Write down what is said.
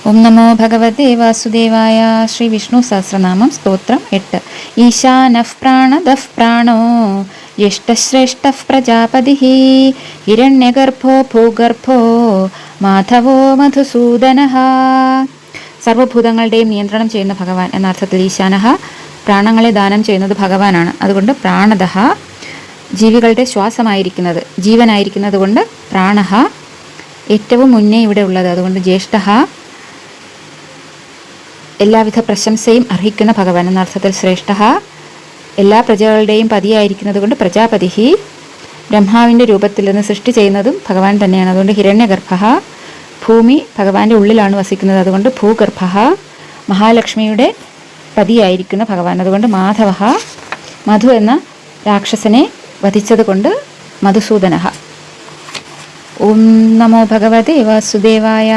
ഓം നമോ ഭഗവതേ വാസുദേവായ. ശ്രീ വിഷ്ണു സഹസ്രനാമം സ്തോത്രം 8. ഈശാനഃ പ്രാണദഃ പ്രാണോ ജ്യേഷ്ഠശ്രേഷ്ഠഃ പ്രജാപതിഃ ഹിരണ്യഗർഭോ ഭൂഗർഭോ മാധവോ മധുസൂദനഃ. സർവ്വഭൂതങ്ങളുടെയും നിയന്ത്രണം ചെയ്യുന്ന ഭഗവാൻ എന്ന അർത്ഥത്തിൽ ഈശാനഃ പ്രാണങ്ങളെ ദാനം ചെയ്യുന്നത് ഭഗവാനാണ്. അതുകൊണ്ട് പ്രാണദഃ ജീവികളുടെ ശ്വാസമായിരിക്കുന്നത്, ജീവനായിരിക്കുന്നത് കൊണ്ട് പ്രാണഃ ഏറ്റവും മുന്നേ ഇവിടെ ഉള്ളത്. അതുകൊണ്ട് ജ്യേഷ്ഠഃ എല്ലാവിധ പ്രശംസയും അർഹിക്കുന്ന ഭഗവാൻ എന്ന അർത്ഥത്തിൽ ശ്രേഷ്ഠഃ എല്ലാ പ്രജകളുടെയും പതിയായിരിക്കുന്നത് കൊണ്ട് പ്രജാപതി. ബ്രഹ്മാവിൻ്റെ രൂപത്തിൽ നിന്ന് സൃഷ്ടി ചെയ്യുന്നതും ഭഗവാൻ തന്നെയാണ്. അതുകൊണ്ട് ഹിരണ്യഗർഭഃ ഭൂമി ഭഗവാന്റെ ഉള്ളിലാണ് വസിക്കുന്നത്. അതുകൊണ്ട് ഭൂഗർഭഃ മഹാലക്ഷ്മിയുടെ പതിയായിരിക്കുന്ന ഭഗവാൻ. അതുകൊണ്ട് മാധവഃ മധു എന്ന രാക്ഷസനെ വധിച്ചത് കൊണ്ട് മധുസൂദനഃ. ഓം നമോ ഭഗവതേ വാസുദേവായ.